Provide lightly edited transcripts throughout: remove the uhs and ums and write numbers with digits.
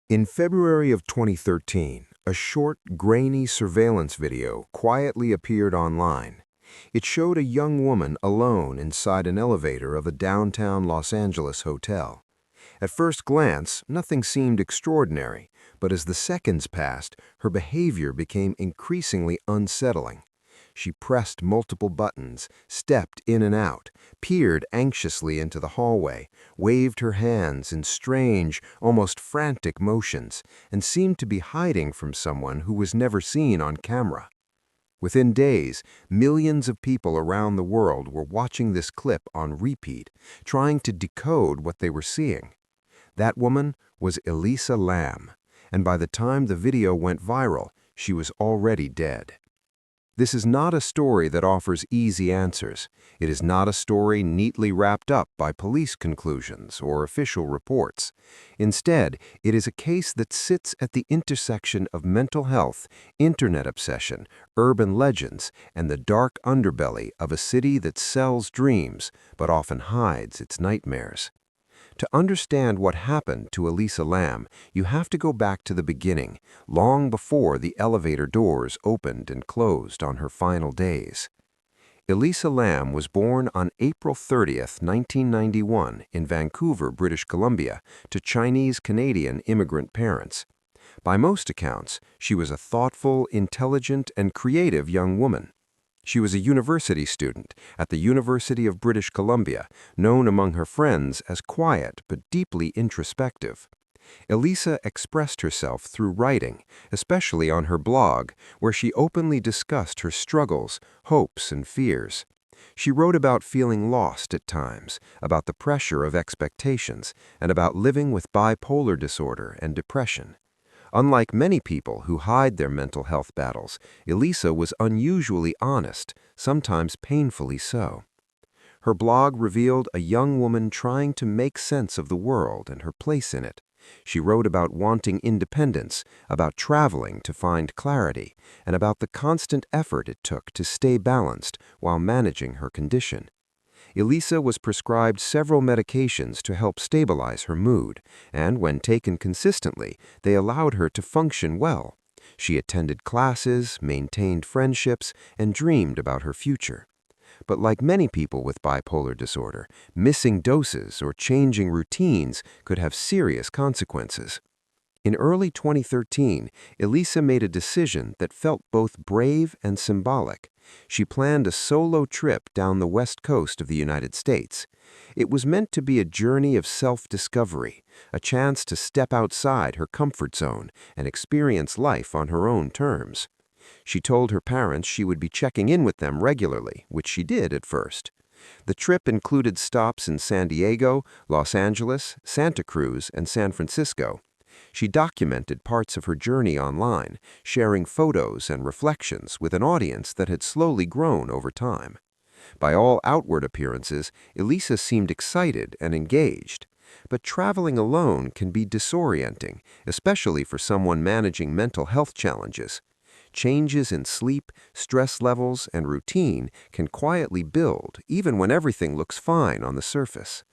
In February of 2013, a short, grainy surveillance video quietly appeared online. It showed a young woman alone inside an elevator of a downtown Los Angeles hotel. At first glance, nothing seemed extraordinary, but as the seconds passed, her behavior became increasingly unsettling. She pressed multiple buttons, stepped in and out, peered anxiously into the hallway, waved her hands in strange, almost frantic motions, and seemed to be hiding from someone who was never seen on camera. Within days, millions of people around the world were watching this clip on repeat, trying to decode what they were seeing. That woman was Elisa Lam, and by the time the video went viral, she was already dead. This is not a story that offers easy answers. It is not a story neatly wrapped up by police conclusions or official reports. Instead, it is a case that sits at the intersection of mental health, internet obsession, urban legends, and the dark underbelly of a city that sells dreams but often hides its nightmares. To understand what happened to Elisa Lam, you have to go back to the beginning, long before the elevator doors opened and closed on her final days. Elisa Lam was born on April 30th, 1991, in Vancouver, British Columbia, to Chinese-Canadian immigrant parents. By most accounts, she was a thoughtful, intelligent, and creative young woman. She was a university student at the University of British Columbia, known among her friends as quiet but deeply introspective. Elisa expressed herself through writing, especially on her blog, where she openly discussed her struggles, hopes, and fears. She wrote about feeling lost at times, about the pressure of expectations, and about living with bipolar disorder and depression. Unlike many people who hide their mental health battles, Elisa was unusually honest, sometimes painfully so. Her blog revealed a young woman trying to make sense of the world and her place in it. She wrote about wanting independence, about traveling to find clarity, and about the constant effort it took to stay balanced while managing her condition. Elisa was prescribed several medications to help stabilize her mood, and when taken consistently, they allowed her to function well. She attended classes, maintained friendships, and dreamed about her future. But like many people with bipolar disorder, missing doses or changing routines could have serious consequences. In early 2013, Elisa made a decision that felt both brave and symbolic. She planned a solo trip down the west coast of the United States. It was meant to be a journey of self-discovery, a chance to step outside her comfort zone and experience life on her own terms. She told her parents she would be checking in with them regularly, which she did at first. The trip included stops in San Diego, Los Angeles, Santa Cruz, and San Francisco. She documented parts of her journey online, sharing photos and reflections with an audience that had slowly grown over time. By all outward appearances, Elisa seemed excited and engaged. But traveling alone can be disorienting, especially for someone managing mental health challenges. Changes in sleep, stress levels, and routine can quietly build, even when everything looks fine on the surface.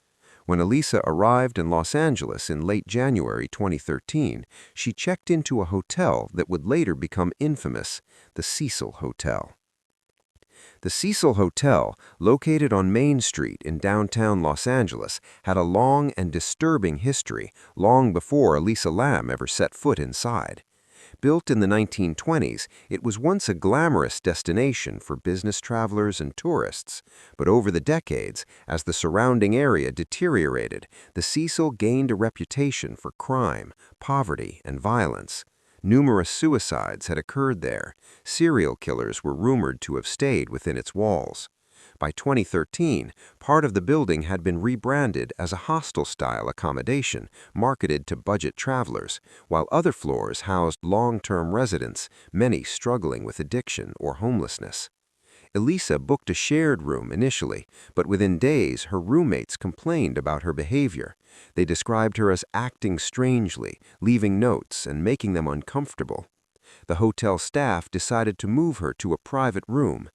When Elisa arrived in Los Angeles in late January 2013, she checked into a hotel that would later become infamous, the Cecil Hotel. The Cecil Hotel, located on Main Street in downtown Los Angeles, had a long and disturbing history, long before Elisa Lam ever set foot inside. Built in the 1920s, it was once a glamorous destination for business travelers and tourists. But over the decades, as the surrounding area deteriorated, the Cecil gained a reputation for crime, poverty, and violence. Numerous suicides had occurred there. Serial killers were rumored to have stayed within its walls. By 2013, part of the building had been rebranded as a hostel-style accommodation marketed to budget travelers, while other floors housed long-term residents, many struggling with addiction or homelessness. Elisa booked a shared room initially, but within days her roommates complained about her behavior. They described her as acting strangely, leaving notes, and making them uncomfortable. The hotel staff decided to move her to a private room.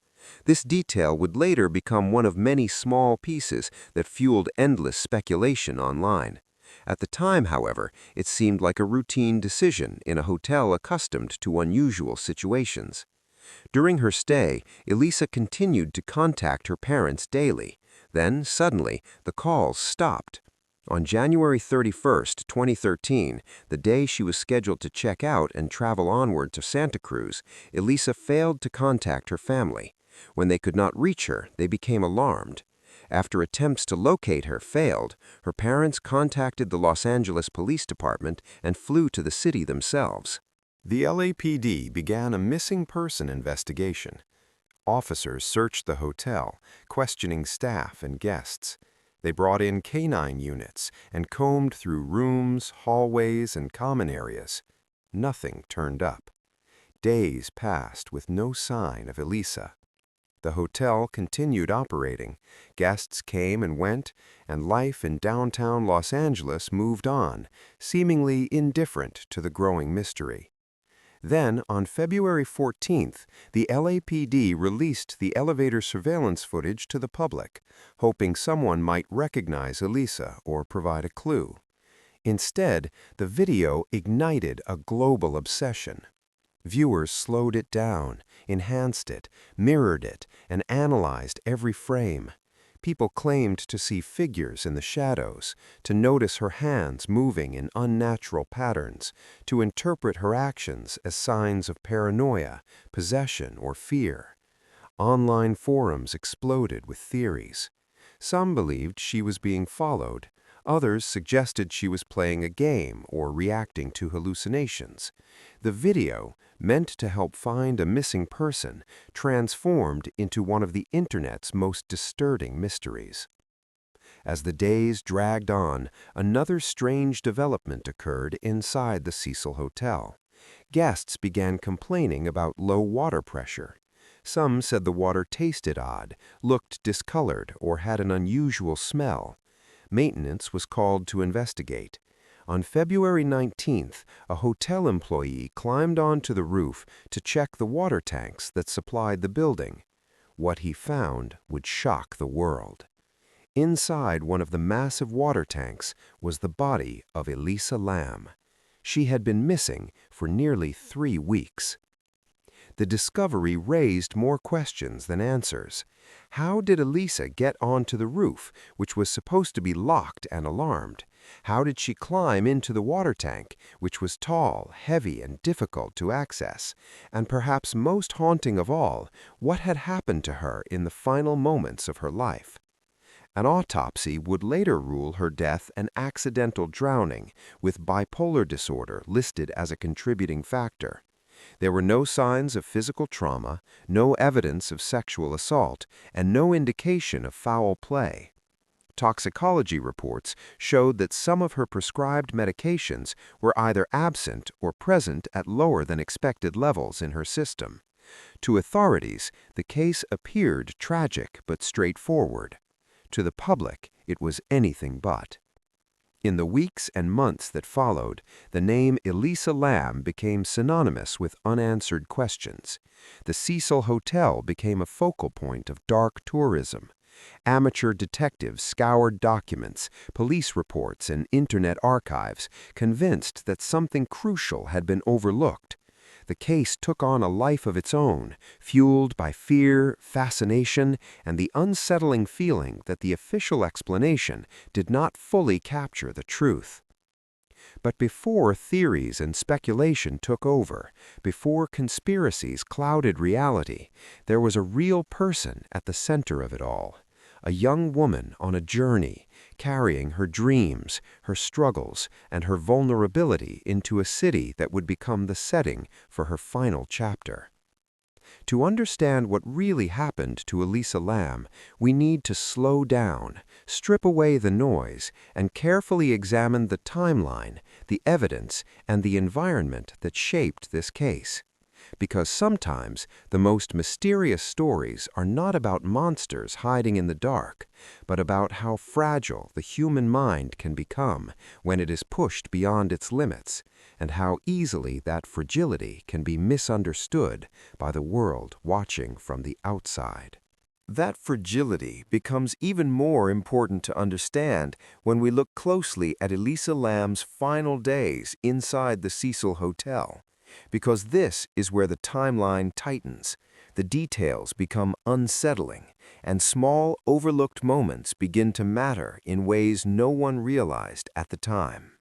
This detail would later become one of many small pieces that fueled endless speculation online. At the time, however, it seemed like a routine decision in a hotel accustomed to unusual situations. During her stay, Elisa continued to contact her parents daily. Then, suddenly, the calls stopped. On January 31, 2013, the day she was scheduled to check out and travel onward to Santa Cruz, Elisa failed to contact her family. When they could not reach her, they became alarmed. After attempts to locate her failed, her parents contacted the Los Angeles Police Department and flew to the city themselves. The LAPD began a missing person investigation. Officers searched the hotel, questioning staff and guests. They brought in canine units and combed through rooms, hallways, and common areas. Nothing turned up. Days passed with no sign of Elisa. The hotel continued operating. Guests came and went, and life in downtown Los Angeles moved on, seemingly indifferent to the growing mystery. Then, on February 14th, the LAPD released the elevator surveillance footage to the public, hoping someone might recognize Elisa or provide a clue. Instead, the video ignited a global obsession. Viewers slowed it down, enhanced it, mirrored it, and analyzed every frame. People claimed to see figures in the shadows, to notice her hands moving in unnatural patterns, to interpret her actions as signs of paranoia, possession, or fear. Online forums exploded with theories. Some believed she was being followed. Others suggested she was playing a game or reacting to hallucinations. The video, meant to help find a missing person, transformed into one of the Internet's most disturbing mysteries. As the days dragged on, another strange development occurred inside the Cecil Hotel. Guests began complaining about low water pressure. Some said the water tasted odd, looked discolored, or had an unusual smell. Maintenance was called to investigate. On February 19th, a hotel employee climbed onto the roof to check the water tanks that supplied the building. What he found would shock the world. Inside one of the massive water tanks was the body of Elisa Lam. She had been missing for nearly 3 weeks. The discovery raised more questions than answers. How did Elisa get onto the roof, which was supposed to be locked and alarmed? How did she climb into the water tank, which was tall, heavy, and difficult to access? And perhaps most haunting of all, what had happened to her in the final moments of her life? An autopsy would later rule her death an accidental drowning, with bipolar disorder listed as a contributing factor. There were no signs of physical trauma, no evidence of sexual assault, and no indication of foul play. Toxicology reports showed that some of her prescribed medications were either absent or present at lower than expected levels in her system. To authorities, the case appeared tragic but straightforward. To the public, it was anything but. In the weeks and months that followed, the name Elisa Lam became synonymous with unanswered questions. The Cecil Hotel became a focal point of dark tourism. Amateur detectives scoured documents, police reports, and Internet archives, convinced that something crucial had been overlooked. The case took on a life of its own, fueled by fear, fascination, and the unsettling feeling that the official explanation did not fully capture the truth. But before theories and speculation took over, before conspiracies clouded reality, there was a real person at the center of it all. A young woman on a journey, carrying her dreams, her struggles, and her vulnerability into a city that would become the setting for her final chapter. To understand what really happened to Elisa Lam, we need to slow down, strip away the noise, and carefully examine the timeline, the evidence, and the environment that shaped this case. Because sometimes the most mysterious stories are not about monsters hiding in the dark, but about how fragile the human mind can become when it is pushed beyond its limits, and how easily that fragility can be misunderstood by the world watching from the outside. That fragility becomes even more important to understand when we look closely at Elisa Lam's final days inside the Cecil Hotel, because this is where the timeline tightens, the details become unsettling, and small, overlooked moments begin to matter in ways no one realized at the time.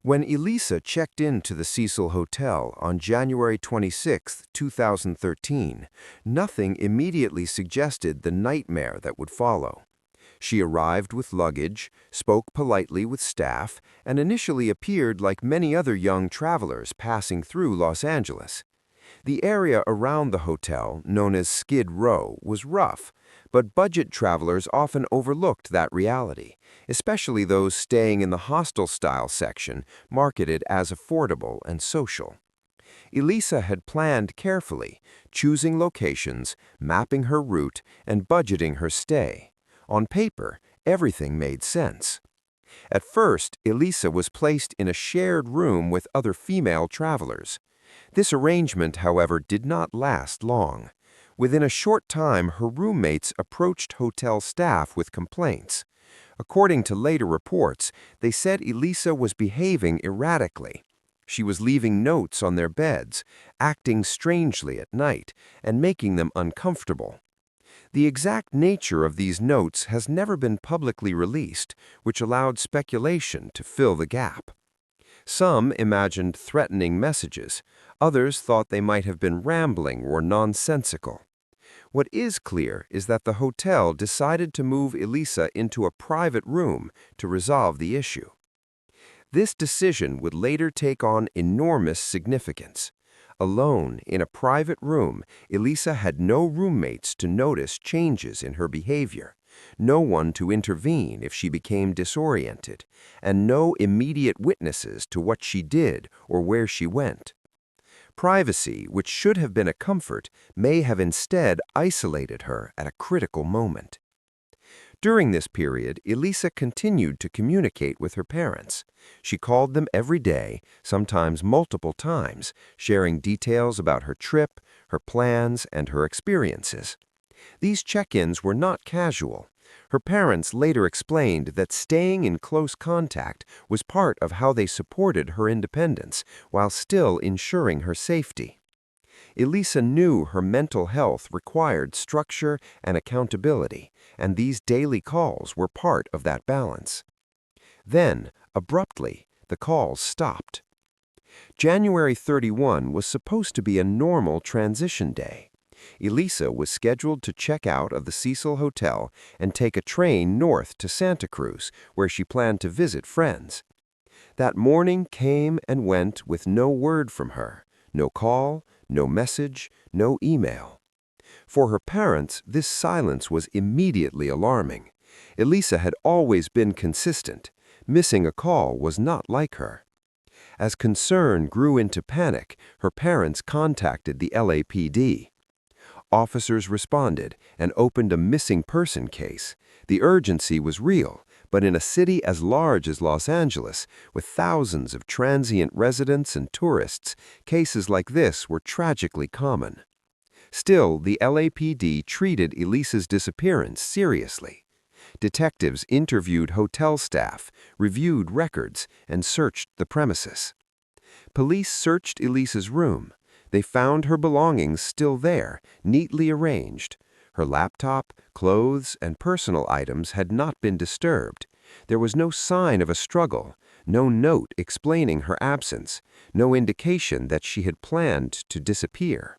When Elisa checked into the Cecil Hotel on January 26, 2013, nothing immediately suggested the nightmare that would follow. She arrived with luggage, spoke politely with staff, and initially appeared like many other young travelers passing through Los Angeles. The area around the hotel, known as Skid Row, was rough, but budget travelers often overlooked that reality, especially those staying in the hostel-style section, marketed as affordable and social. Elisa had planned carefully, choosing locations, mapping her route, and budgeting her stay. On paper, everything made sense. At first, Elisa was placed in a shared room with other female travelers. This arrangement, however, did not last long. Within a short time, her roommates approached hotel staff with complaints. According to later reports, they said Elisa was behaving erratically. She was leaving notes on their beds, acting strangely at night, and making them uncomfortable. The exact nature of these notes has never been publicly released, which allowed speculation to fill the gap. Some imagined threatening messages, others thought they might have been rambling or nonsensical. What is clear is that the hotel decided to move Elisa into a private room to resolve the issue. This decision would later take on enormous significance. Alone in a private room, Elisa had no roommates to notice changes in her behavior, no one to intervene if she became disoriented, and no immediate witnesses to what she did or where she went. Privacy, which should have been a comfort, may have instead isolated her at a critical moment. During this period, Elisa continued to communicate with her parents. She called them every day, sometimes multiple times, sharing details about her trip, her plans, and her experiences. These check-ins were not casual. Her parents later explained that staying in close contact was part of how they supported her independence while still ensuring her safety. Elisa knew her mental health required structure and accountability, and these daily calls were part of that balance. Then, abruptly, the calls stopped. January 31 was supposed to be a normal transition day. Elisa was scheduled to check out of the Cecil Hotel and take a train north to Santa Cruz, where she planned to visit friends. That morning came and went with no word from her, no call, no message, no email. For her parents, this silence was immediately alarming. Elisa had always been consistent. Missing a call was not like her. As concern grew into panic, her parents contacted the LAPD. Officers responded and opened a missing person case. The urgency was real, but in a city as large as Los Angeles, with thousands of transient residents and tourists, cases like this were tragically common. Still, the LAPD treated Elisa's disappearance seriously. Detectives interviewed hotel staff, reviewed records, and searched the premises. Police searched Elisa's room. They found her belongings still there, neatly arranged. Her laptop, clothes, and personal items had not been disturbed. There was no sign of a struggle, no note explaining her absence, no indication that she had planned to disappear.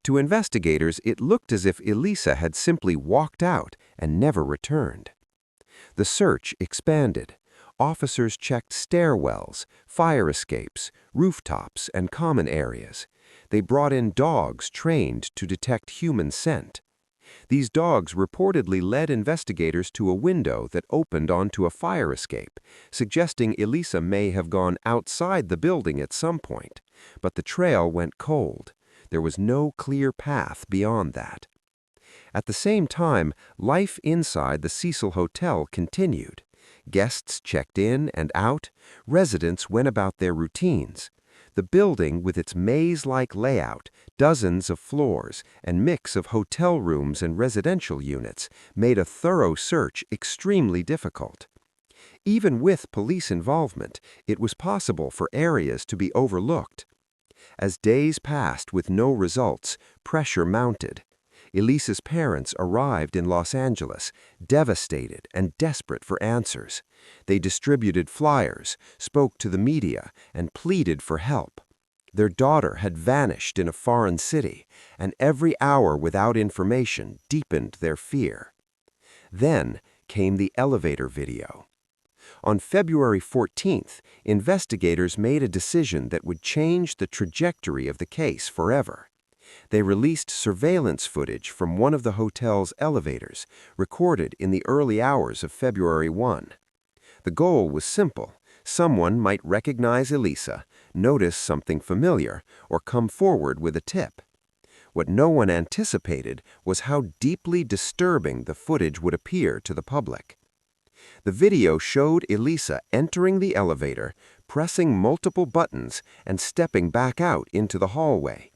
To investigators, it looked as if Elisa had simply walked out and never returned. The search expanded. Officers checked stairwells, fire escapes, rooftops, and common areas. They brought in dogs trained to detect human scent. These dogs reportedly led investigators to a window that opened onto a fire escape, suggesting Elisa may have gone outside the building at some point. But the trail went cold. There was no clear path beyond that. At the same time, life inside the Cecil Hotel continued. Guests checked in and out. Residents went about their routines. The building, with its maze-like layout, dozens of floors, and mix of hotel rooms and residential units, made a thorough search extremely difficult. Even with police involvement, it was possible for areas to be overlooked. As days passed with no results, pressure mounted. Elisa's parents arrived in Los Angeles, devastated and desperate for answers. They distributed flyers, spoke to the media, and pleaded for help. Their daughter had vanished in a foreign city, and every hour without information deepened their fear. Then came the elevator video. On February 14th, investigators made a decision that would change the trajectory of the case forever. They released surveillance footage from one of the hotel's elevators, recorded in the early hours of February 1. The goal was simple. Someone might recognize Elisa, notice something familiar, or come forward with a tip. What no one anticipated was how deeply disturbing the footage would appear to the public. The video showed Elisa entering the elevator, pressing multiple buttons, and stepping back out into the hallway.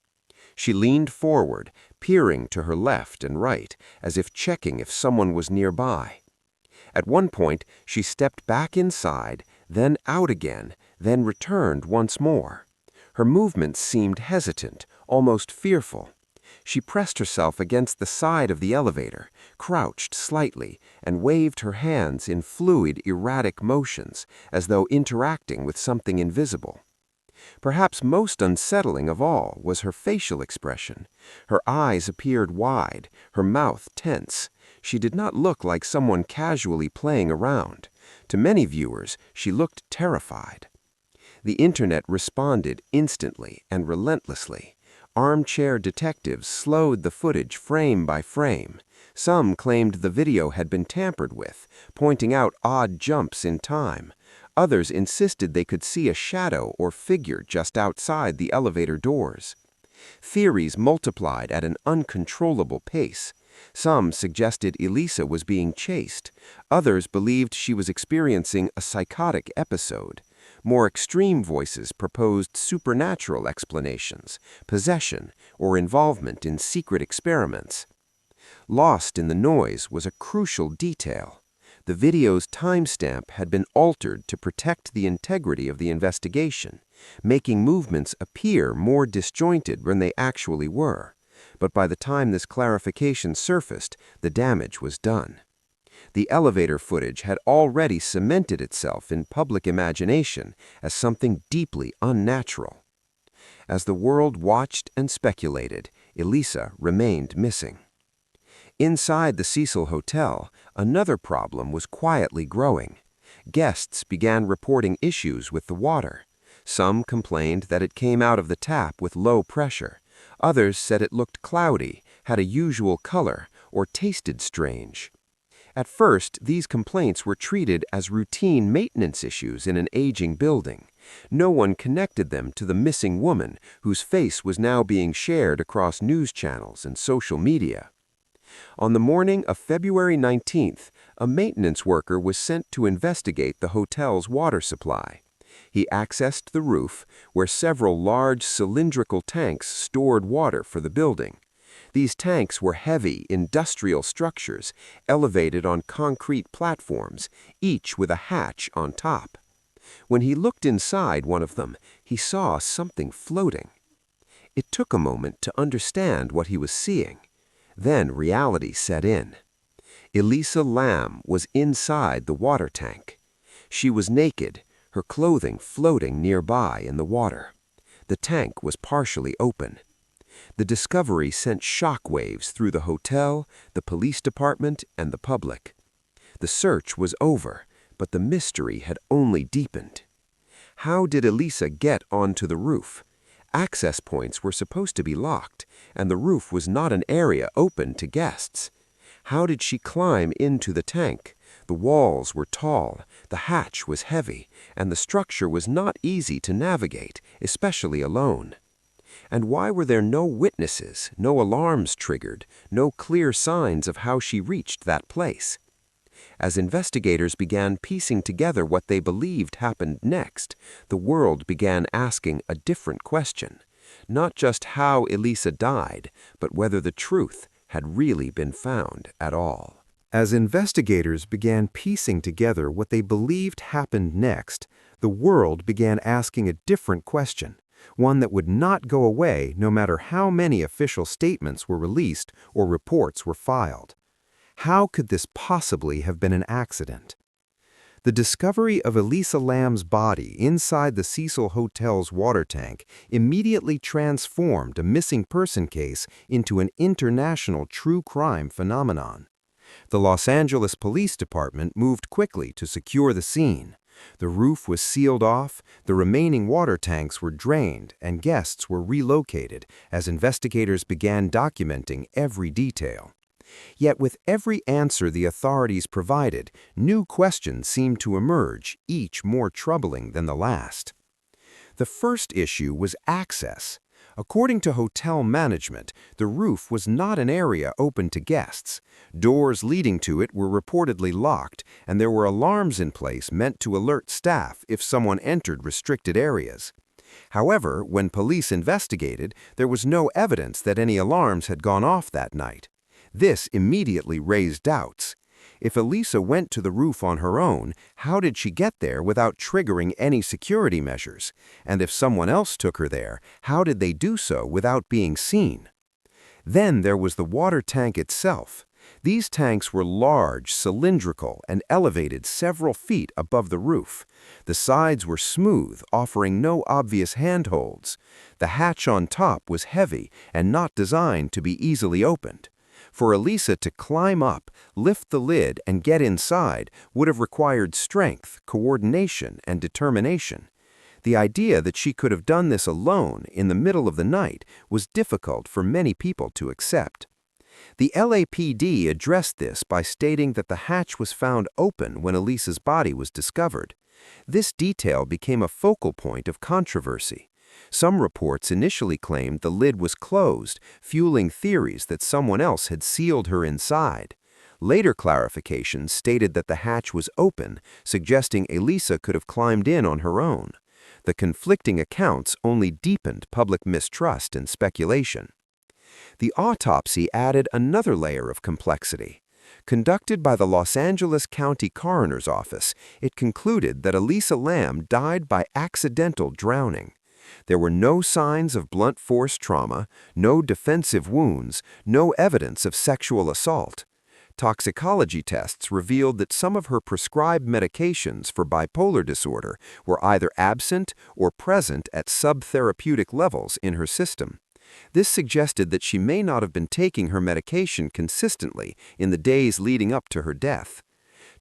She leaned forward, peering to her left and right, as if checking if someone was nearby. At one point, she stepped back inside, then out again, then returned once more. Her movements seemed hesitant, almost fearful. She pressed herself against the side of the elevator, crouched slightly, and waved her hands in fluid, erratic motions, as though interacting with something invisible. Perhaps most unsettling of all was her facial expression. Her eyes appeared wide, her mouth tense. She did not look like someone casually playing around. To many viewers, she looked terrified. The internet responded instantly and relentlessly. Armchair detectives slowed the footage frame by frame. Some claimed the video had been tampered with, pointing out odd jumps in time. Others insisted they could see a shadow or figure just outside the elevator doors. Theories multiplied at an uncontrollable pace. Some suggested Elisa was being chased. Others believed she was experiencing a psychotic episode. More extreme voices proposed supernatural explanations, possession, or involvement in secret experiments. Lost in the noise was a crucial detail. The video's timestamp had been altered to protect the integrity of the investigation, making movements appear more disjointed than they actually were. But by the time this clarification surfaced, the damage was done. The elevator footage had already cemented itself in public imagination as something deeply unnatural. As the world watched and speculated, Elisa remained missing. Inside the Cecil Hotel, another problem was quietly growing. Guests began reporting issues with the water. Some complained that it came out of the tap with low pressure. Others said it looked cloudy, had a usual color, or tasted strange. At first, these complaints were treated as routine maintenance issues in an aging building. No one connected them to the missing woman, whose face was now being shared across news channels and social media. On the morning of February 19th, a maintenance worker was sent to investigate the hotel's water supply. He accessed the roof, where several large cylindrical tanks stored water for the building. These tanks were heavy, industrial structures, elevated on concrete platforms, each with a hatch on top. When he looked inside one of them, he saw something floating. It took a moment to understand what he was seeing. Then reality set in. Elisa Lam was inside the water tank. She was naked, her clothing floating nearby in the water. The tank was partially open. The discovery sent shockwaves through the hotel, the police department, and the public. The search was over, but the mystery had only deepened. How did Elisa get onto the roof? Access points were supposed to be locked, and the roof was not an area open to guests. How did she climb into the tank? The walls were tall, the hatch was heavy, and the structure was not easy to navigate, especially alone. And why were there no witnesses, no alarms triggered, no clear signs of how she reached that place? As investigators began piecing together what they believed happened next, the world began asking a different question. Not just how Elisa died, but whether the truth had really been found at all. As investigators began piecing together what they believed happened next, the world began asking a different question, one that would not go away no matter how many official statements were released or reports were filed. How could this possibly have been an accident? The discovery of Elisa Lam's body inside the Cecil Hotel's water tank immediately transformed a missing person case into an international true crime phenomenon. The Los Angeles Police Department moved quickly to secure the scene. The roof was sealed off, the remaining water tanks were drained, and guests were relocated as investigators began documenting every detail. Yet with every answer the authorities provided, new questions seemed to emerge, each more troubling than the last. The first issue was access. According to hotel management, the roof was not an area open to guests. Doors leading to it were reportedly locked, and there were alarms in place meant to alert staff if someone entered restricted areas. However, when police investigated, there was no evidence that any alarms had gone off that night. This immediately raised doubts. If Elisa went to the roof on her own, how did she get there without triggering any security measures? And if someone else took her there, how did they do so without being seen? Then there was the water tank itself. These tanks were large, cylindrical, and elevated several feet above the roof. The sides were smooth, offering no obvious handholds. The hatch on top was heavy and not designed to be easily opened. For Elisa to climb up, lift the lid, and get inside would have required strength, coordination, and determination. The idea that she could have done this alone in the middle of the night was difficult for many people to accept. The LAPD addressed this by stating that the hatch was found open when Elisa's body was discovered. This detail became a focal point of controversy. Some reports initially claimed the lid was closed, fueling theories that someone else had sealed her inside. Later clarifications stated that the hatch was open, suggesting Elisa could have climbed in on her own. The conflicting accounts only deepened public mistrust and speculation. The autopsy added another layer of complexity. Conducted by the Los Angeles County Coroner's Office, it concluded that Elisa Lam died by accidental drowning. There were no signs of blunt force trauma, no defensive wounds, no evidence of sexual assault. Toxicology tests revealed that some of her prescribed medications for bipolar disorder were either absent or present at subtherapeutic levels in her system. This suggested that she may not have been taking her medication consistently in the days leading up to her death.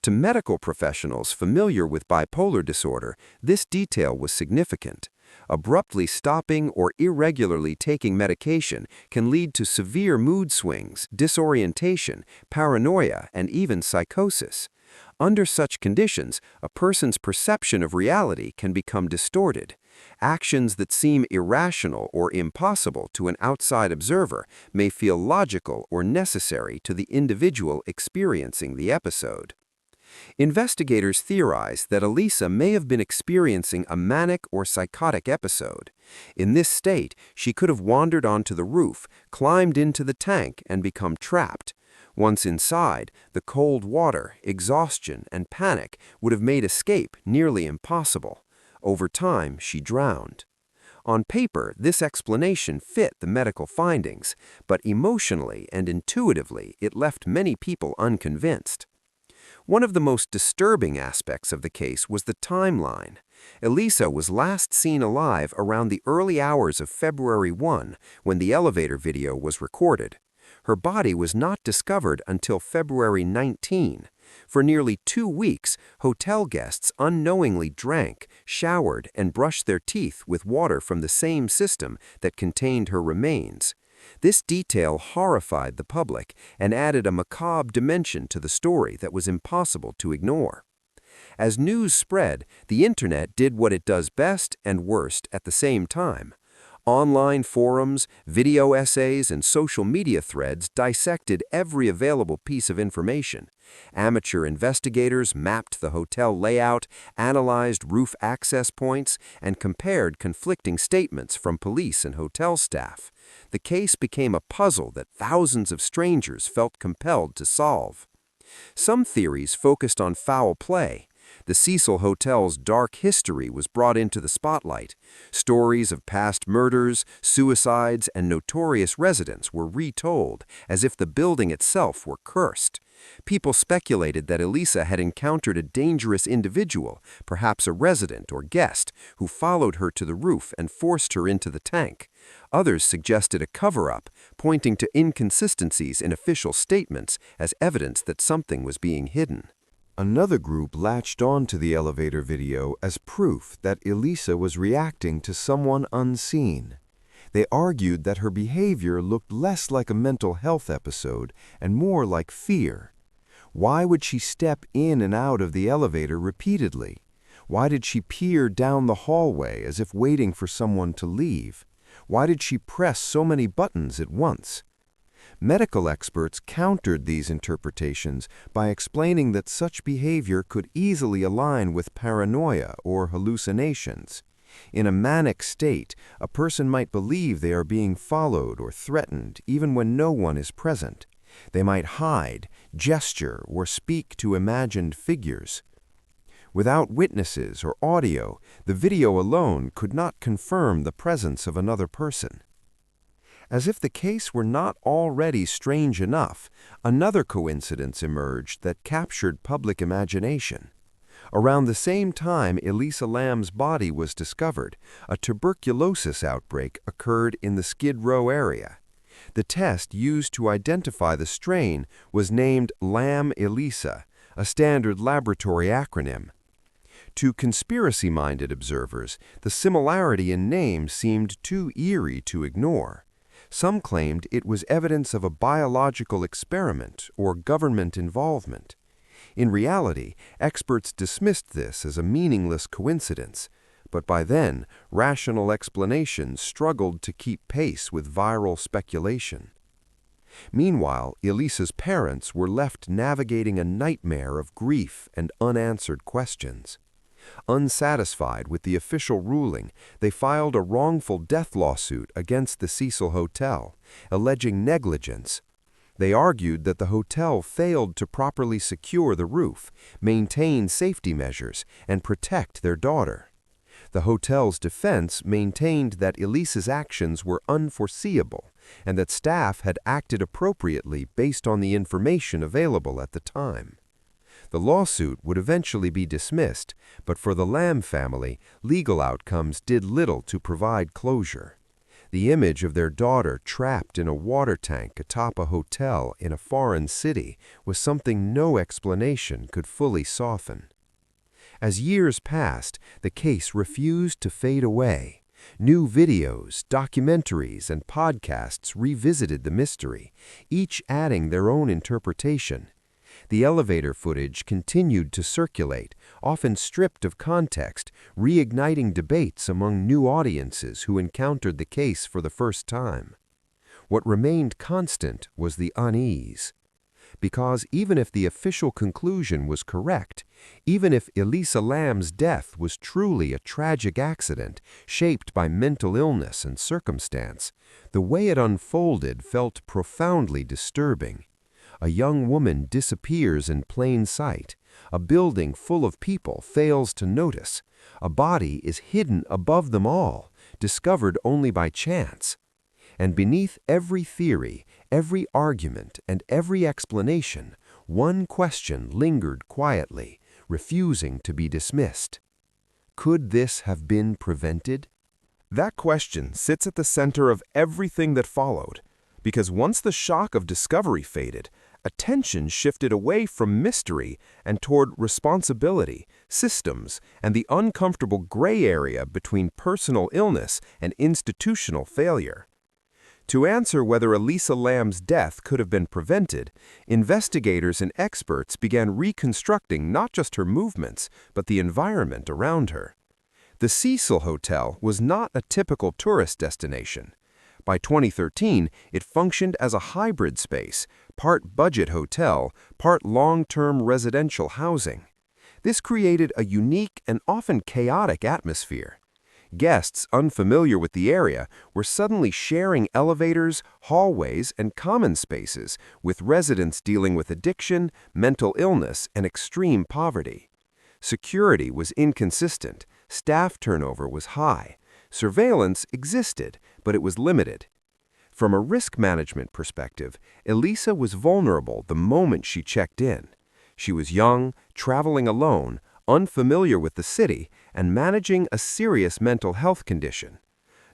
To medical professionals familiar with bipolar disorder, this detail was significant. Abruptly stopping or irregularly taking medication can lead to severe mood swings, disorientation, paranoia, and even psychosis. Under such conditions, a person's perception of reality can become distorted. Actions that seem irrational or impossible to an outside observer may feel logical or necessary to the individual experiencing the episode. Investigators theorize that Elisa may have been experiencing a manic or psychotic episode. In this state, she could have wandered onto the roof, climbed into the tank, and become trapped. Once inside, the cold water, exhaustion, and panic would have made escape nearly impossible. Over time, she drowned. On paper, this explanation fit the medical findings, but emotionally and intuitively, it left many people unconvinced. One of the most disturbing aspects of the case was the timeline. Elisa was last seen alive around the early hours of February 1, when the elevator video was recorded. Her body was not discovered until February 19. For nearly 2 weeks, hotel guests unknowingly drank, showered, and brushed their teeth with water from the same system that contained her remains. This detail horrified the public and added a macabre dimension to the story that was impossible to ignore. As news spread, the internet did what it does best and worst at the same time. Online forums, video essays, and social media threads dissected every available piece of information. Amateur investigators mapped the hotel layout, analyzed roof access points, and compared conflicting statements from police and hotel staff. The case became a puzzle that thousands of strangers felt compelled to solve. Some theories focused on foul play. The Cecil Hotel's dark history was brought into the spotlight. Stories of past murders, suicides, and notorious residents were retold, as if the building itself were cursed. People speculated that Elisa had encountered a dangerous individual, perhaps a resident or guest, who followed her to the roof and forced her into the tank. Others suggested a cover-up, pointing to inconsistencies in official statements as evidence that something was being hidden. Another group latched on to the elevator video as proof that Elisa was reacting to someone unseen. They argued that her behavior looked less like a mental health episode and more like fear. Why would she step in and out of the elevator repeatedly? Why did she peer down the hallway as if waiting for someone to leave? Why did she press so many buttons at once? Medical experts countered these interpretations by explaining that such behavior could easily align with paranoia or hallucinations. In a manic state, a person might believe they are being followed or threatened even when no one is present. They might hide, gesture, or speak to imagined figures. Without witnesses or audio, the video alone could not confirm the presence of another person. As if the case were not already strange enough, another coincidence emerged that captured public imagination. Around the same time Elisa Lam's body was discovered, a tuberculosis outbreak occurred in the Skid Row area. The test used to identify the strain was named Lam-Elisa, a standard laboratory acronym. To conspiracy-minded observers, the similarity in name seemed too eerie to ignore. Some claimed it was evidence of a biological experiment or government involvement. In reality, experts dismissed this as a meaningless coincidence, but by then, rational explanations struggled to keep pace with viral speculation. Meanwhile, Elisa's parents were left navigating a nightmare of grief and unanswered questions. Unsatisfied with the official ruling, they filed a wrongful death lawsuit against the Cecil Hotel, alleging negligence. They argued that the hotel failed to properly secure the roof, maintain safety measures, and protect their daughter. The hotel's defense maintained that Elisa's actions were unforeseeable and that staff had acted appropriately based on the information available at the time. The lawsuit would eventually be dismissed, but for the Lam family, legal outcomes did little to provide closure. The image of their daughter trapped in a water tank atop a hotel in a foreign city was something no explanation could fully soften. As years passed, the case refused to fade away. New videos, documentaries, and podcasts revisited the mystery, each adding their own interpretation. The elevator footage continued to circulate, often stripped of context, reigniting debates among new audiences who encountered the case for the first time. What remained constant was the unease. Because even if the official conclusion was correct, even if Elisa Lam's death was truly a tragic accident shaped by mental illness and circumstance, the way it unfolded felt profoundly disturbing. A young woman disappears in plain sight. A building full of people fails to notice. A body is hidden above them all, discovered only by chance. And beneath every theory, every argument, and every explanation, one question lingered quietly, refusing to be dismissed. Could this have been prevented? That question sits at the center of everything that followed, because once the shock of discovery faded, attention shifted away from mystery and toward responsibility, systems, and the uncomfortable gray area between personal illness and institutional failure. To answer whether Elisa Lam's death could have been prevented, investigators and experts began reconstructing not just her movements, but the environment around her. The Cecil Hotel was not a typical tourist destination. By 2013, it functioned as a hybrid space, part budget hotel, part long-term residential housing. This created a unique and often chaotic atmosphere. Guests unfamiliar with the area were suddenly sharing elevators, hallways, and common spaces with residents dealing with addiction, mental illness, and extreme poverty. Security was inconsistent, staff turnover was high, surveillance existed, but it was limited. From a risk management perspective, Elisa was vulnerable the moment she checked in. She was young, traveling alone, unfamiliar with the city, and managing a serious mental health condition.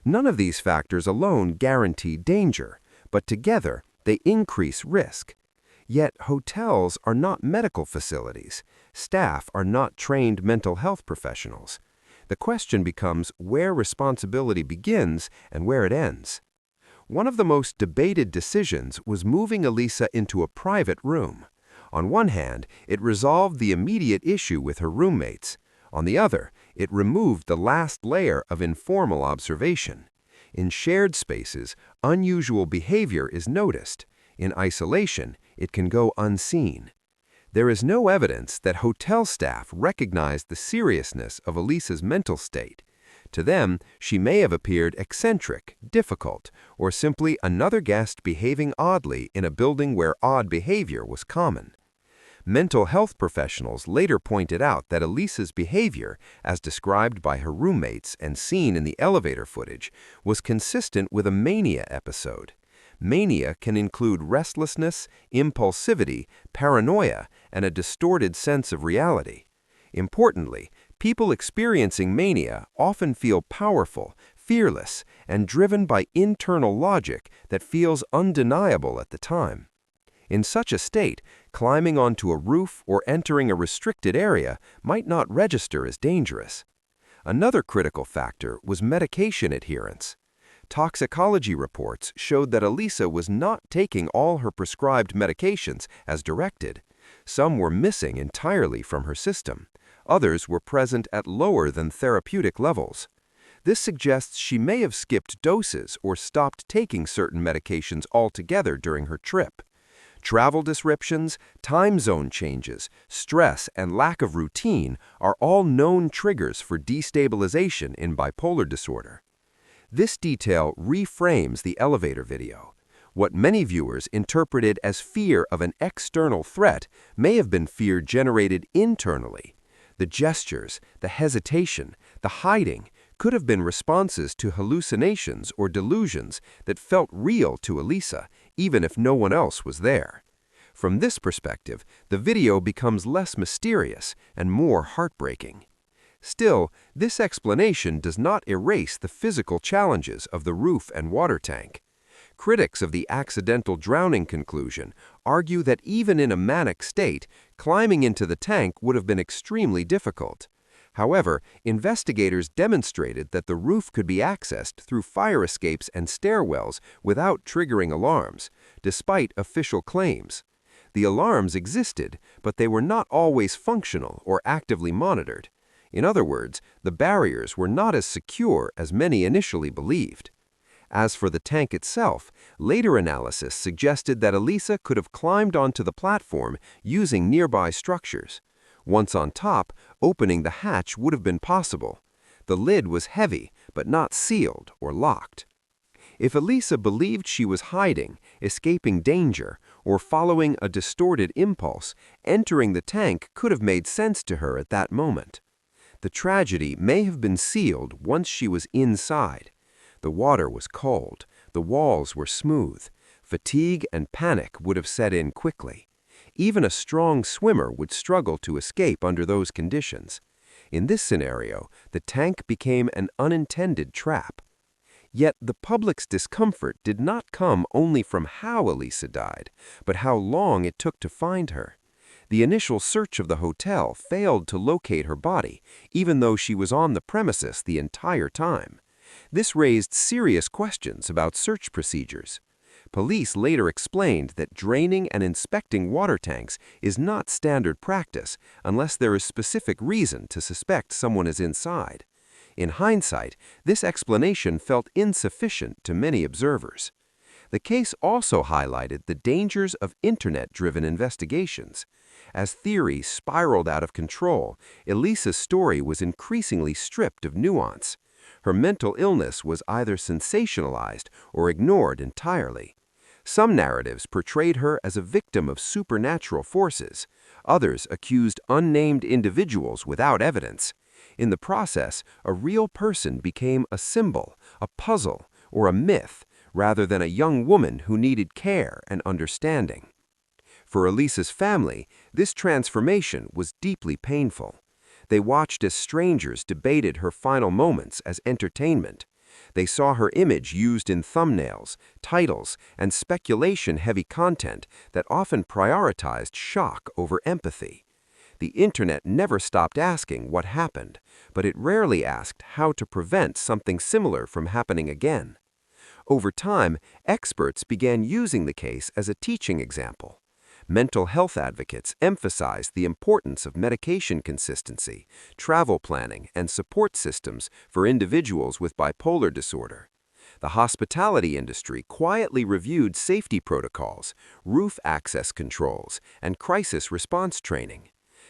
None of these factors alone guarantee danger, but together they increase risk. Yet hotels are not medical facilities. Staff are not trained mental health professionals. The question becomes where responsibility begins and where it ends. One of the most debated decisions was moving Elisa into a private room. On one hand, it resolved the immediate issue with her roommates. On the other, it removed the last layer of informal observation. In shared spaces, unusual behavior is noticed. In isolation, it can go unseen. There is no evidence that hotel staff recognized the seriousness of Elisa's mental state. To them, she may have appeared eccentric, difficult, or simply another guest behaving oddly in a building where odd behavior was common. Mental health professionals later pointed out that Elisa's behavior, as described by her roommates and seen in the elevator footage, was consistent with a mania episode. Mania can include restlessness, impulsivity, paranoia, and a distorted sense of reality. Importantly, people experiencing mania often feel powerful, fearless, and driven by internal logic that feels undeniable at the time. In such a state, climbing onto a roof or entering a restricted area might not register as dangerous. Another critical factor was medication adherence. Toxicology reports showed that Elisa was not taking all her prescribed medications as directed. Some were missing entirely from her system. Others were present at lower than therapeutic levels. This suggests she may have skipped doses or stopped taking certain medications altogether during her trip. Travel disruptions, time zone changes, stress, and lack of routine are all known triggers for destabilization in bipolar disorder. This detail reframes the elevator video. What many viewers interpreted as fear of an external threat may have been fear generated internally. The gestures, the hesitation, the hiding could have been responses to hallucinations or delusions that felt real to Elisa, even if no one else was there. From this perspective, the video becomes less mysterious and more heartbreaking. Still, this explanation does not erase the physical challenges of the roof and water tank. Critics of the accidental drowning conclusion argue that even in a manic state, climbing into the tank would have been extremely difficult. However, investigators demonstrated that the roof could be accessed through fire escapes and stairwells without triggering alarms, despite official claims. The alarms existed, but they were not always functional or actively monitored. In other words, the barriers were not as secure as many initially believed. As for the tank itself, later analysis suggested that Elisa could have climbed onto the platform using nearby structures. Once on top, opening the hatch would have been possible. The lid was heavy, but not sealed or locked. If Elisa believed she was hiding, escaping danger, or following a distorted impulse, entering the tank could have made sense to her at that moment. The tragedy may have been sealed once she was inside. The water was cold, the walls were smooth. Fatigue and panic would have set in quickly. Even a strong swimmer would struggle to escape under those conditions. In this scenario, the tank became an unintended trap. Yet the public's discomfort did not come only from how Elisa died, but how long it took to find her. The initial search of the hotel failed to locate her body, even though she was on the premises the entire time. This raised serious questions about search procedures. Police later explained that draining and inspecting water tanks is not standard practice unless there is specific reason to suspect someone is inside. In hindsight, this explanation felt insufficient to many observers. The case also highlighted the dangers of internet-driven investigations. As theories spiraled out of control, Elisa's story was increasingly stripped of nuance. Her mental illness was either sensationalized or ignored entirely. Some narratives portrayed her as a victim of supernatural forces. Others accused unnamed individuals without evidence. In the process, a real person became a symbol, a puzzle, or a myth, rather than a young woman who needed care and understanding. For Elisa's family, this transformation was deeply painful. They watched as strangers debated her final moments as entertainment. They saw her image used in thumbnails, titles, and speculation-heavy content that often prioritized shock over empathy. The internet never stopped asking what happened, but it rarely asked how to prevent something similar from happening again. Over time, experts began using the case as a teaching example. Mental health advocates emphasized the importance of medication consistency, travel planning, and support systems for individuals with bipolar disorder. The hospitality industry quietly reviewed safety protocols, roof access controls, and crisis response training.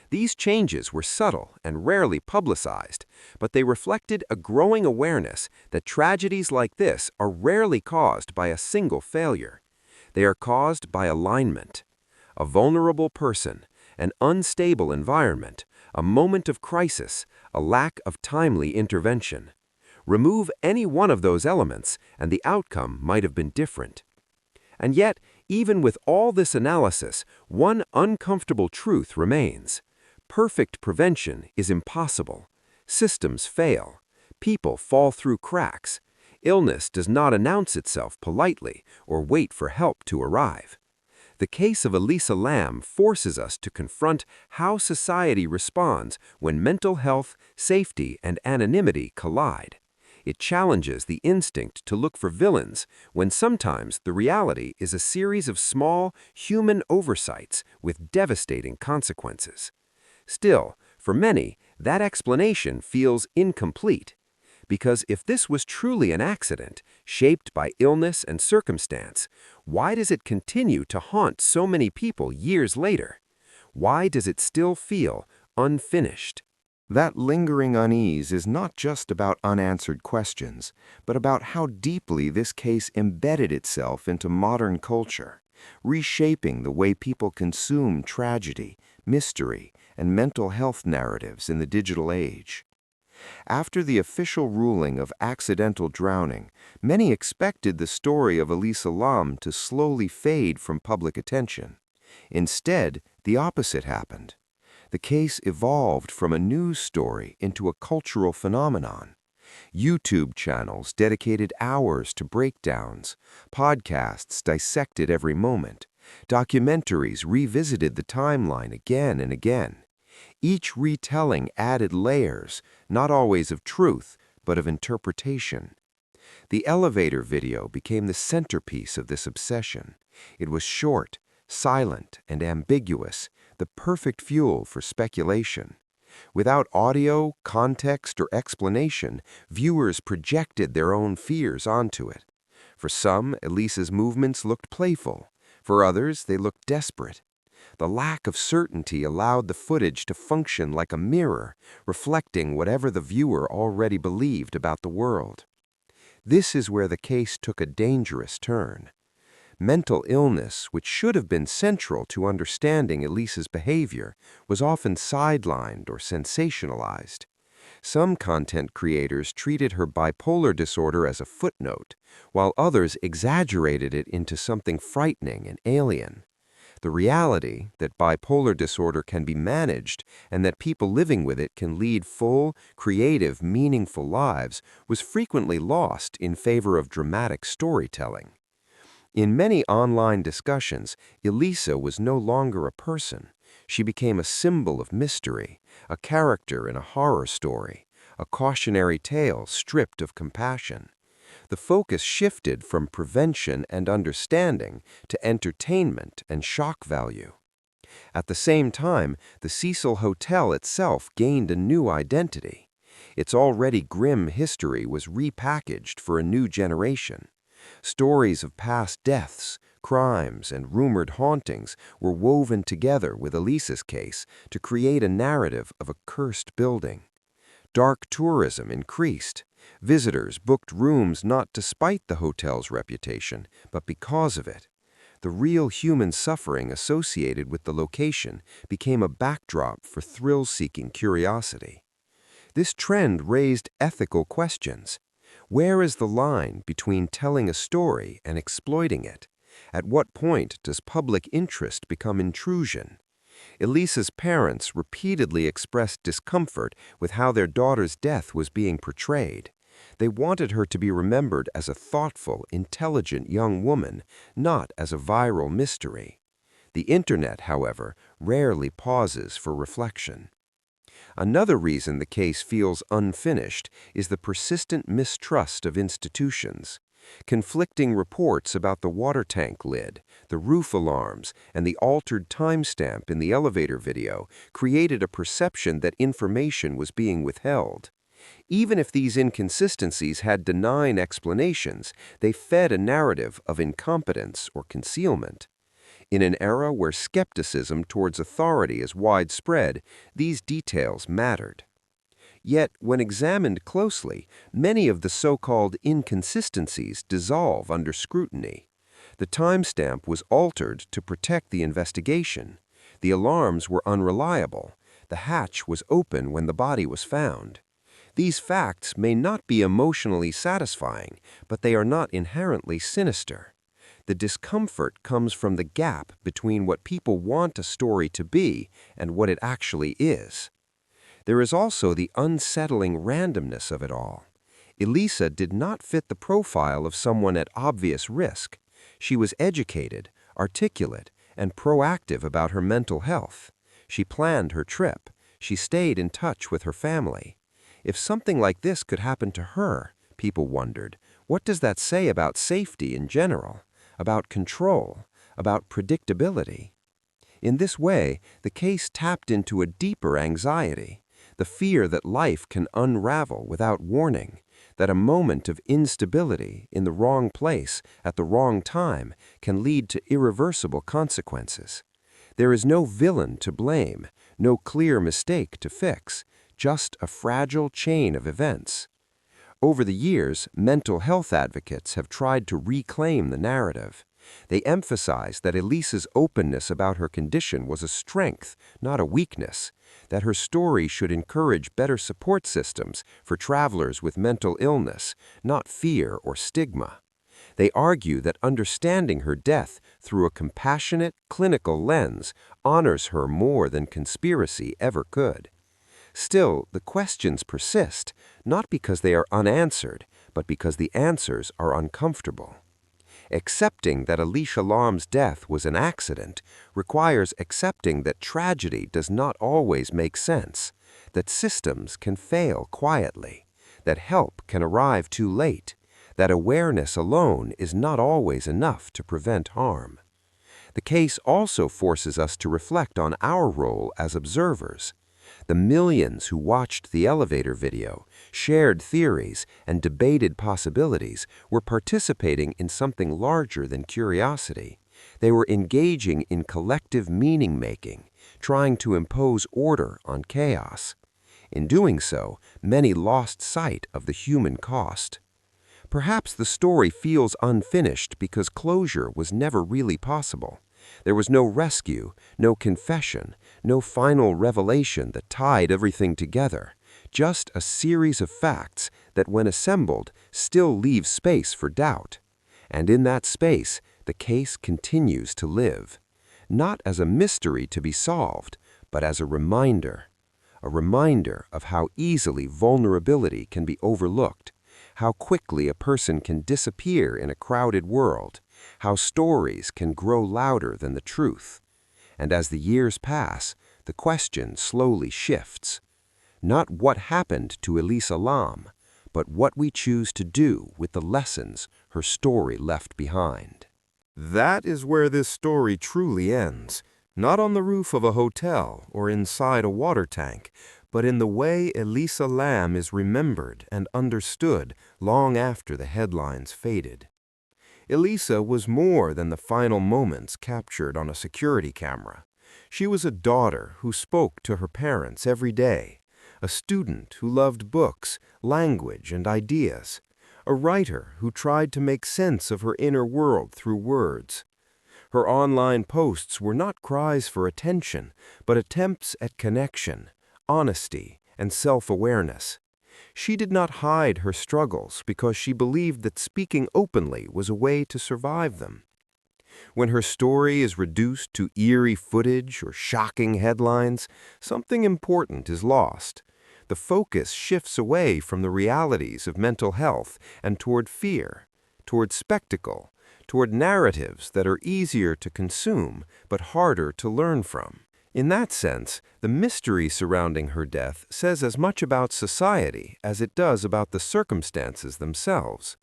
These changes were subtle and rarely publicized, but they reflected a growing awareness that tragedies like this are rarely caused by a single failure. They are caused by alignment. A vulnerable person, an unstable environment, a moment of crisis, a lack of timely intervention. Remove any one of those elements, and the outcome might have been different. And yet, even with all this analysis, one uncomfortable truth remains. Perfect prevention is impossible. Systems fail. People fall through cracks. Illness does not announce itself politely or wait for help to arrive. The case of Elisa Lam forces us to confront how society responds when mental health, safety, and anonymity collide. It challenges the instinct to look for villains when sometimes the reality is a series of small, human oversights with devastating consequences. Still, for many, that explanation feels incomplete. Because if this was truly an accident, shaped by illness and circumstance, why does it continue to haunt so many people years later? Why does it still feel unfinished? That lingering unease is not just about unanswered questions, but about how deeply this case embedded itself into modern culture, reshaping the way people consume tragedy, mystery, and mental health narratives in the digital age. After the official ruling of accidental drowning, many expected the story of Elisa Lam to slowly fade from public attention. Instead, the opposite happened. The case evolved from a news story into a cultural phenomenon. YouTube channels dedicated hours to breakdowns, podcasts dissected every moment, documentaries revisited the timeline again and again. Each retelling added layers, not always of truth, but of interpretation. The elevator video became the centerpiece of this obsession. It was short, silent, and ambiguous, the perfect fuel for speculation. Without audio, context, or explanation, viewers projected their own fears onto it. For some, Elisa's movements looked playful. For others, they looked desperate. The lack of certainty allowed the footage to function like a mirror, reflecting whatever the viewer already believed about the world. This is where the case took a dangerous turn. Mental illness, which should have been central to understanding Elisa's behavior, was often sidelined or sensationalized. Some content creators treated her bipolar disorder as a footnote, while others exaggerated it into something frightening and alien. The reality that bipolar disorder can be managed and that people living with it can lead full, creative, meaningful lives was frequently lost in favor of dramatic storytelling. In many online discussions, Elisa was no longer a person. She became a symbol of mystery, a character in a horror story, a cautionary tale stripped of compassion. The focus shifted from prevention and understanding to entertainment and shock value. At the same time, the Cecil Hotel itself gained a new identity. Its already grim history was repackaged for a new generation. Stories of past deaths, crimes, and rumored hauntings were woven together with Elisa's case to create a narrative of a cursed building. Dark tourism increased. Visitors booked rooms not despite the hotel's reputation, but because of it. The real human suffering associated with the location became a backdrop for thrill-seeking curiosity. This trend raised ethical questions. Where is the line between telling a story and exploiting it? At what point does public interest become intrusion? Elisa's parents repeatedly expressed discomfort with how their daughter's death was being portrayed. They wanted her to be remembered as a thoughtful, intelligent young woman, not as a viral mystery. The Internet, however, rarely pauses for reflection. Another reason the case feels unfinished is the persistent mistrust of institutions. Conflicting reports about the water tank lid, the roof alarms, and the altered timestamp in the elevator video created a perception that information was being withheld. Even if these inconsistencies had benign explanations, they fed a narrative of incompetence or concealment. In an era where skepticism towards authority is widespread, these details mattered. Yet, when examined closely, many of the so-called inconsistencies dissolve under scrutiny. The timestamp was altered to protect the investigation. The alarms were unreliable. The hatch was open when the body was found. These facts may not be emotionally satisfying, but they are not inherently sinister. The discomfort comes from the gap between what people want a story to be and what it actually is. There is also the unsettling randomness of it all. Elisa did not fit the profile of someone at obvious risk. She was educated, articulate, and proactive about her mental health. She planned her trip. She stayed in touch with her family. If something like this could happen to her, people wondered, what does that say about safety in general, about control, about predictability? In this way, the case tapped into a deeper anxiety, the fear that life can unravel without warning, that a moment of instability in the wrong place at the wrong time can lead to irreversible consequences. There is no villain to blame, no clear mistake to fix, just a fragile chain of events. Over the years, mental health advocates have tried to reclaim the narrative. They emphasize that Elisa's openness about her condition was a strength, not a weakness, that her story should encourage better support systems for travelers with mental illness, not fear or stigma. They argue that understanding her death through a compassionate, clinical lens honors her more than conspiracy ever could. Still, the questions persist, not because they are unanswered, but because the answers are uncomfortable. Accepting that Elisa Lam's death was an accident requires accepting that tragedy does not always make sense, that systems can fail quietly, that help can arrive too late, that awareness alone is not always enough to prevent harm. The case also forces us to reflect on our role as observers. The millions who watched the elevator video, shared theories, and debated possibilities were participating in something larger than curiosity. They were engaging in collective meaning-making, trying to impose order on chaos. In doing so, many lost sight of the human cost. Perhaps the story feels unfinished because closure was never really possible. There was no rescue, no confession, no final revelation that tied everything together, just a series of facts that, when assembled, still leave space for doubt. And in that space, the case continues to live, not as a mystery to be solved, but as a reminder of how easily vulnerability can be overlooked, how quickly a person can disappear in a crowded world, how stories can grow louder than the truth. And as the years pass, the question slowly shifts. Not what happened to Elisa Lam, but what we choose to do with the lessons her story left behind. That is where this story truly ends. Not on the roof of a hotel or inside a water tank, but in the way Elisa Lam is remembered and understood long after the headlines faded. Elisa was more than the final moments captured on a security camera. She was a daughter who spoke to her parents every day, a student who loved books, language, and ideas, a writer who tried to make sense of her inner world through words. Her online posts were not cries for attention, but attempts at connection, honesty, and self-awareness. She did not hide her struggles because she believed that speaking openly was a way to survive them. When her story is reduced to eerie footage or shocking headlines, something important is lost. The focus shifts away from the realities of mental health and toward fear, toward spectacle, toward narratives that are easier to consume but harder to learn from. In that sense, the mystery surrounding her death says as much about society as it does about the circumstances themselves.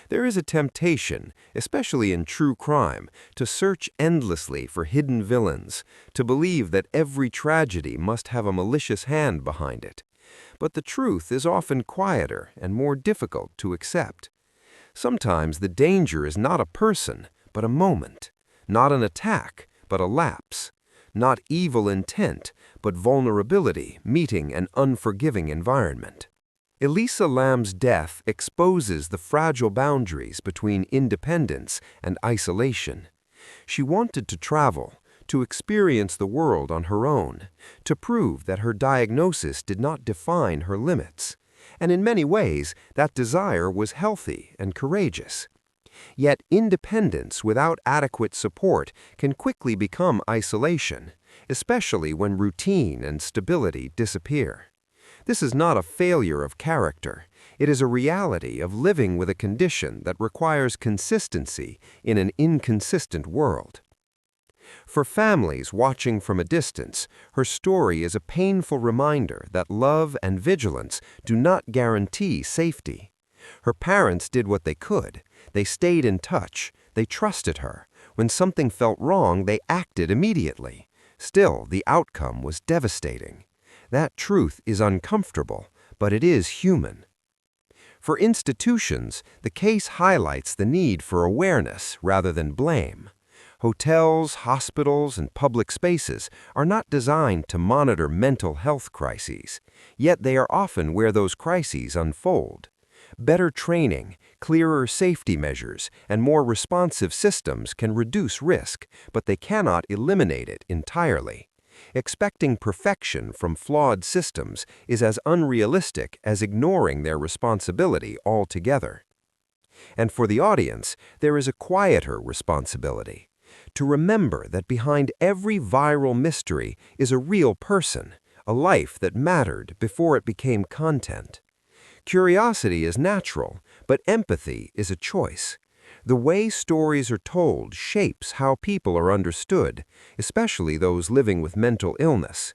There is a temptation, especially in true crime, to search endlessly for hidden villains, to believe that every tragedy must have a malicious hand behind it. But the truth is often quieter and more difficult to accept. Sometimes the danger is not a person, but a moment, not an attack, but a lapse, not evil intent, but vulnerability meeting an unforgiving environment. Elisa Lam's death exposes the fragile boundaries between independence and isolation. She wanted to travel, to experience the world on her own, to prove that her diagnosis did not define her limits. And in many ways, that desire was healthy and courageous. Yet independence without adequate support can quickly become isolation, especially when routine and stability disappear. This is not a failure of character. It is a reality of living with a condition that requires consistency in an inconsistent world. For families watching from a distance, her story is a painful reminder that love and vigilance do not guarantee safety. Her parents did what they could. They stayed in touch. They trusted her. When something felt wrong, they acted immediately. Still, the outcome was devastating. That truth is uncomfortable, but it is human. For institutions, the case highlights the need for awareness rather than blame. Hotels, hospitals, and public spaces are not designed to monitor mental health crises, yet they are often where those crises unfold. Better training, clearer safety measures, and more responsive systems can reduce risk, but they cannot eliminate it entirely. Expecting perfection from flawed systems is as unrealistic as ignoring their responsibility altogether. And for the audience, there is a quieter responsibility. To remember that behind every viral mystery is a real person, a life that mattered before it became content. Curiosity is natural, but empathy is a choice. The way stories are told shapes how people are understood, especially those living with mental illness.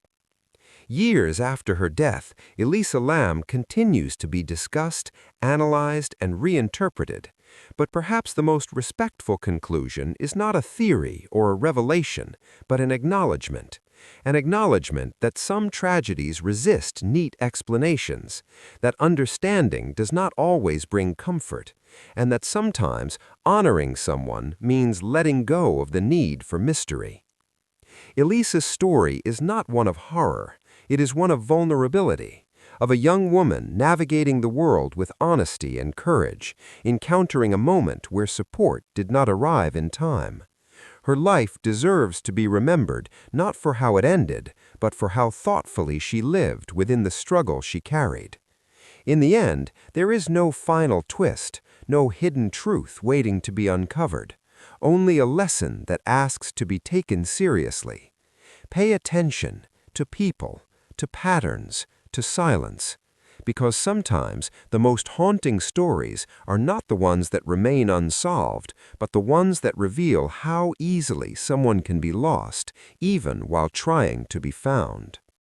Years after her death, Elisa Lam continues to be discussed, analyzed, and reinterpreted. But perhaps the most respectful conclusion is not a theory or a revelation, but an acknowledgement that some tragedies resist neat explanations, that understanding does not always bring comfort, and that sometimes honoring someone means letting go of the need for mystery. Elisa's story is not one of horror, it is one of vulnerability, of a young woman navigating the world with honesty and courage, encountering a moment where support did not arrive in time. Her life deserves to be remembered not for how it ended, but for how thoughtfully she lived within the struggle she carried. In the end, there is no final twist, no hidden truth waiting to be uncovered, only a lesson that asks to be taken seriously. Pay attention to people, to patterns, to silence, because sometimes the most haunting stories are not the ones that remain unsolved, but the ones that reveal how easily someone can be lost, even while trying to be found.